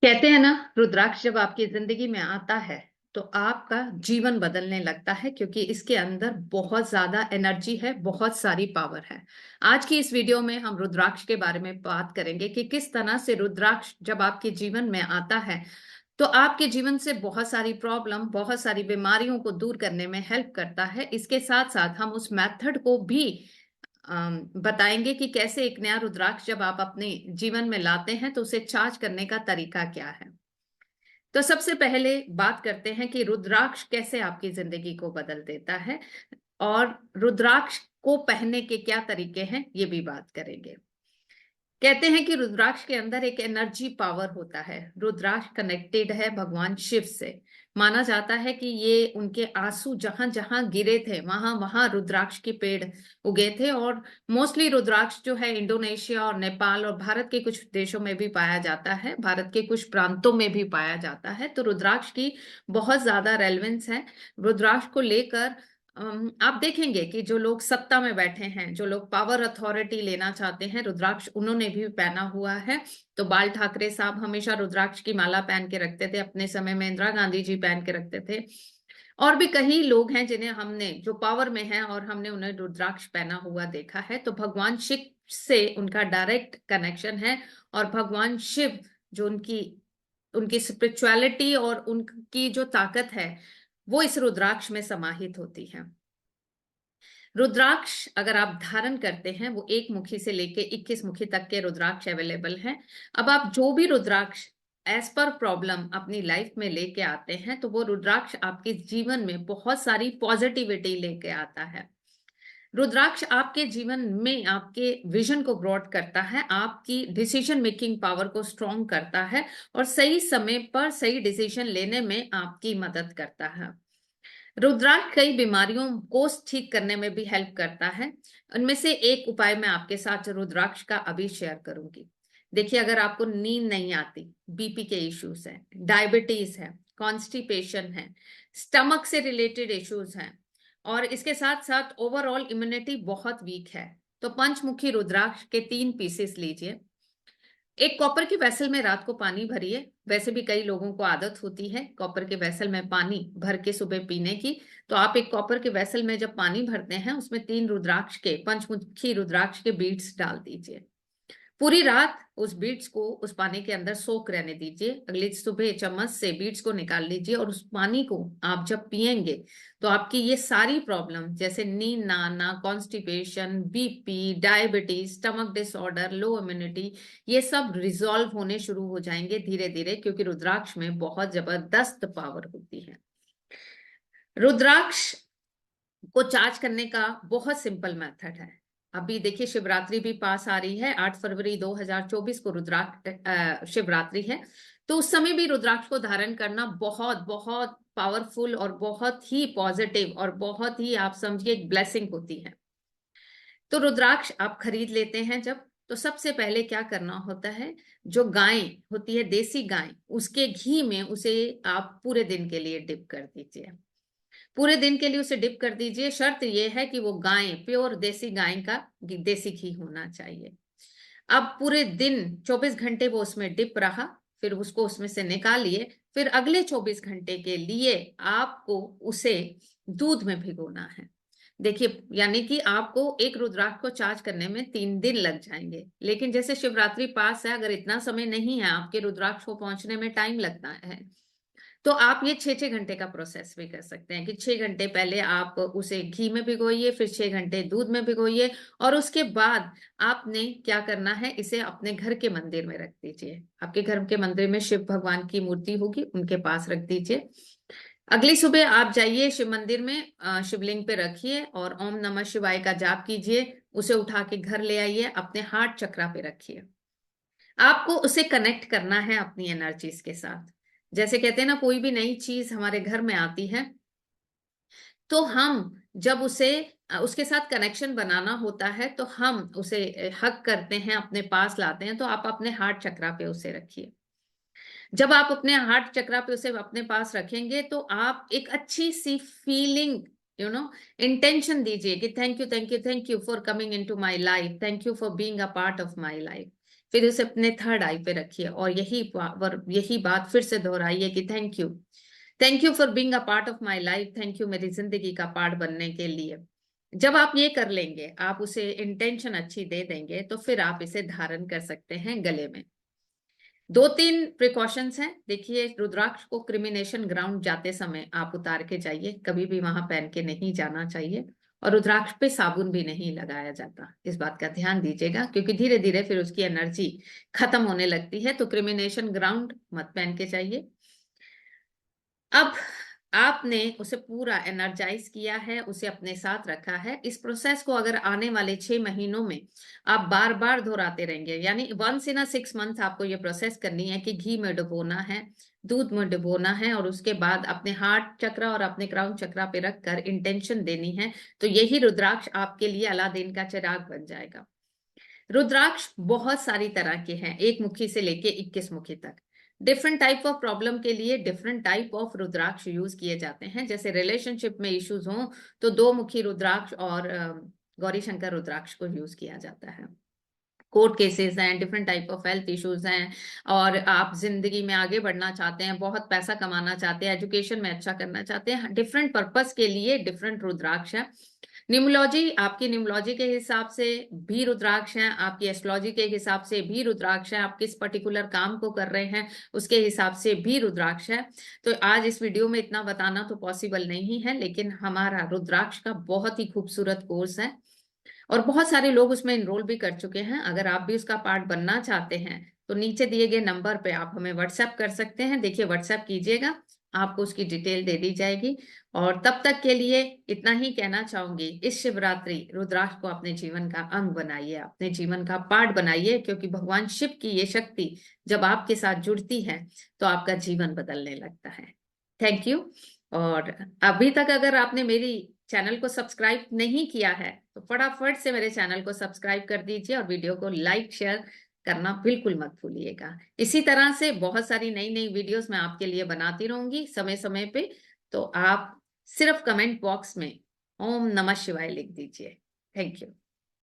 कहते हैं ना, रुद्राक्ष जब आपकी जिंदगी में आता है तो आपका जीवन बदलने लगता है क्योंकि इसके अंदर बहुत ज्यादा एनर्जी है, बहुत सारी पावर है। आज की इस वीडियो में हम रुद्राक्ष के बारे में बात करेंगे कि किस तरह से रुद्राक्ष जब आपके जीवन में आता है तो आपके जीवन से बहुत सारी प्रॉब्लम, बहुत सारी बीमारियों को दूर करने में हेल्प करता है। इसके साथ साथ हम उस मेथड को भी बताएंगे कि कैसे एक नया रुद्राक्ष जब आप अपने जीवन में लाते हैं तो उसे चार्ज करने का तरीका क्या है। तो सबसे पहले बात करते हैं कि रुद्राक्ष कैसे आपकी जिंदगी को बदल देता है और रुद्राक्ष को पहनने के क्या तरीके हैं, ये भी बात करेंगे। कहते हैं कि रुद्राक्ष के अंदर एक एनर्जी पावर होता है। रुद्राक्ष कनेक्टेड है भगवान शिव से। माना जाता है कि ये उनके आंसू जहां जहां गिरे थे वहां वहां रुद्राक्ष के पेड़ उगे थे। और मोस्टली रुद्राक्ष जो है इंडोनेशिया और नेपाल और भारत के कुछ देशों में भी पाया जाता है, भारत के कुछ प्रांतों में भी पाया जाता है। तो रुद्राक्ष की बहुत ज्यादा रेलेवेंस है। रुद्राक्ष को लेकर आप देखेंगे कि जो लोग सत्ता में बैठे हैं, जो लोग पावर अथॉरिटी लेना चाहते हैं, रुद्राक्ष उन्होंने भी पहना हुआ है। तो बाल ठाकरे साहब हमेशा रुद्राक्ष की माला पहन के रखते थे, अपने समय में इंदिरा गांधी जी पहन के रखते थे। और भी कई लोग हैं जिन्हें हमने, जो पावर में हैं और हमने उन्हें रुद्राक्ष पहना हुआ देखा है। तो भगवान शिव से उनका डायरेक्ट कनेक्शन है। और भगवान शिव जो उनकी उनकी स्पिरिचुअलिटी और उनकी जो ताकत है वो इस रुद्राक्ष में समाहित होती है। रुद्राक्ष अगर आप धारण करते हैं, वो एक मुखी से लेके 21 मुखी तक के रुद्राक्ष अवेलेबल हैं। अब आप जो भी रुद्राक्ष एज पर प्रॉब्लम अपनी लाइफ में लेके आते हैं तो वो रुद्राक्ष आपके जीवन में बहुत सारी पॉजिटिविटी लेके आता है। रुद्राक्ष आपके जीवन में आपके विजन को ब्रॉड करता है, आपकी डिसीजन मेकिंग पावर को स्ट्रॉन्ग करता है और सही समय पर सही डिसीजन लेने में आपकी मदद करता है। रुद्राक्ष कई बीमारियों को ठीक करने में भी हेल्प करता है। उनमें से एक उपाय मैं आपके साथ रुद्राक्ष का अभी शेयर करूंगी। देखिए, अगर आपको नींद नहीं आती, बीपी के इश्यूज हैं, डायबिटीज है, कॉन्स्टिपेशन है, स्टमक से रिलेटेड इश्यूज हैं और इसके साथ साथ ओवरऑल इम्यूनिटी बहुत वीक है, तो पंचमुखी रुद्राक्ष के 3 पीसेस लीजिए। एक कॉपर के वेसल में रात को पानी भरिए। वैसे भी कई लोगों को आदत होती है कॉपर के वेसल में पानी भर के सुबह पीने की। तो आप एक कॉपर के वेसल में जब पानी भरते हैं उसमें 3 रुद्राक्ष के, पंचमुखी रुद्राक्ष के बीड्स डाल दीजिए। पूरी रात उस बीड्स को उस पानी के अंदर सोक रहने दीजिए। अगली सुबह चम्मच से बीड्स को निकाल लीजिए और उस पानी को आप जब पिएंगे तो आपकी ये सारी प्रॉब्लम, जैसे नींद ना आना, constipation, BP, diabetes, stomach disorder, लो इम्यूनिटी, ये सब रिजॉल्व होने शुरू हो जाएंगे धीरे धीरे, क्योंकि रुद्राक्ष में बहुत जबरदस्त पावर होती है। रुद्राक्ष को चार्ज करने का बहुत सिंपल मेथड है। अभी देखिए, शिवरात्रि भी पास आ रही है। 8 फरवरी 2024 को रुद्राक्ष शिवरात्रि है। तो उस समय भी रुद्राक्ष को धारण करना बहुत बहुत पावरफुल और बहुत ही पॉजिटिव और बहुत ही, आप समझिए, एक ब्लेसिंग होती है। तो रुद्राक्ष आप खरीद लेते हैं जब, तो सबसे पहले क्या करना होता है, जो गाय होती है, देसी गाय, उसके घी में उसे आप पूरे दिन के लिए डिप कर दीजिए। पूरे दिन के लिए उसे डिप कर दीजिए। शर्त यह है कि वो गाय, प्योर देसी गाय का देसी घी होना चाहिए। अब पूरे दिन 24 घंटे वो उसमें डिप रहा, फिर उसको उसमें से निकालिए। फिर अगले 24 घंटे के लिए आपको उसे दूध में भिगोना है। देखिए, यानी कि आपको एक रुद्राक्ष को चार्ज करने में 3 दिन लग जाएंगे। लेकिन जैसे शिवरात्रि पास है, अगर इतना समय नहीं है, आपके रुद्राक्ष को पहुंचने में टाइम लगता है, तो आप ये 6-6 घंटे का प्रोसेस भी कर सकते हैं कि 6 घंटे पहले आप उसे घी में भिगोइए, फिर 6 घंटे दूध में भिगोइए और उसके बाद आपने क्या करना है, इसे अपने घर के मंदिर में रख दीजिए। आपके घर के मंदिर में शिव भगवान की मूर्ति होगी, उनके पास रख दीजिए। अगली सुबह आप जाइए शिव मंदिर में, शिवलिंग पे रखिए और ओम नमः शिवाय का जाप कीजिए। उसे उठा के घर ले आइए, अपने हार्ट चक्रा पे रखिए। आपको उसे कनेक्ट करना है अपनी एनर्जीज के साथ। जैसे कहते हैं ना, कोई भी नई चीज हमारे घर में आती है तो हम जब उसे उसके साथ कनेक्शन बनाना होता है तो हम उसे हक करते हैं, अपने पास लाते हैं। तो आप अपने हार्ट चक्रा पे उसे रखिए। जब आप अपने हार्ट चक्रा पे उसे अपने पास रखेंगे तो आप एक अच्छी सी फीलिंग, यू नो, इंटेंशन दीजिए कि thank you, thank you, thank you for coming into my life, thank you for being a part of my life. फिर उसे अपने थर्ड आई पे रखिए और यही बात फिर से दोहराइए कि thank you for being a part of my life, thank you मेरी जिंदगी का पार्ट बनने के लिए। जब आप ये कर लेंगे, आप उसे इंटेंशन अच्छी दे देंगे, तो फिर आप इसे धारण कर सकते हैं गले में। 2-3 प्रिकॉशंस हैं। देखिए, रुद्राक्ष को क्रिमिनेशन ग्राउंड जाते समय आप उतार के जाइए, कभी भी वहां पहन के नहीं जाना चाहिए। और रुद्राक्ष पे साबुन भी नहीं लगाया जाता, इस बात का ध्यान दीजिएगा, क्योंकि धीरे धीरे फिर उसकी एनर्जी खत्म होने लगती है। तो क्रिमिनेशन ग्राउंड मत पहन के जाइए। अब आपने उसे पूरा एनर्जाइज किया है, उसे अपने साथ रखा है। इस प्रोसेस को अगर आने वाले 6 महीनों में आप बार बार दोहराते रहेंगे, यानी 1 in a 6 month आपको ये प्रोसेस करनी है कि घी में डुबोना है, दूध में डुबोना है, और उसके बाद अपने हार्ट चक्र और अपने क्राउन चक्रा पे रखकर इंटेंशन देनी है। तो यही रुद्राक्ष आपके लिए अलादीन का चिराग बन जाएगा। रुद्राक्ष बहुत सारी तरह के हैं, 1 मुखी से लेके 21 मुखी तक। डिफरेंट टाइप ऑफ प्रॉब्लम के लिए different type of rudraksha use किए जाते हैं। जैसे रिलेशनशिप में इश्यूज हों तो 2 मुखी रुद्राक्ष और गौरी शंकर रुद्राक्ष को यूज किया जाता है। कोर्ट केसेस हैं, different type of health issues हैं, और आप जिंदगी में आगे बढ़ना चाहते हैं, बहुत पैसा कमाना चाहते हैं, एजुकेशन में अच्छा करना चाहते हैं, डिफरेंट पर्पस के लिए डिफरेंट रुद्राक्ष है। न्यूमरोलॉजी, आपकी न्यूमरोलॉजी के हिसाब से भी रुद्राक्ष हैं, आपकी एस्ट्रोलॉजी के हिसाब से भी रुद्राक्ष है, आप किस पर्टिकुलर काम को कर रहे हैं उसके हिसाब से भी रुद्राक्ष है। तो आज इस वीडियो में इतना बताना तो पॉसिबल नहीं है, लेकिन हमारा रुद्राक्ष का बहुत ही खूबसूरत कोर्स है और बहुत सारे लोग उसमें इनरोल भी कर चुके हैं। अगर आप भी उसका पार्ट बनना चाहते हैं तो नीचे दिए गए नंबर पे आप हमें व्हाट्सएप कर सकते हैं। देखिए, व्हाट्सएप कीजिएगा, आपको उसकी डिटेल दे दी जाएगी। और तब तक के लिए इतना ही कहना चाहूंगी, इस शिवरात्रि रुद्राक्ष को अपने जीवन का अंग बनाइए, अपने जीवन का पार्ट बनाइए, क्योंकि भगवान शिव की ये शक्ति जब आपके साथ जुड़ती है तो आपका जीवन बदलने लगता है। Thank you. और अभी तक अगर आपने मेरी चैनल को सब्सक्राइब नहीं किया है तो फटाफट से मेरे चैनल को सब्सक्राइब कर दीजिए और वीडियो को लाइक शेयर करना बिल्कुल मत भूलिएगा। इसी तरह से बहुत सारी नई नई वीडियोस मैं आपके लिए बनाती रहूंगी समय समय पे। तो आप सिर्फ कमेंट बॉक्स में ओम नमः शिवाय लिख दीजिए। Thank you.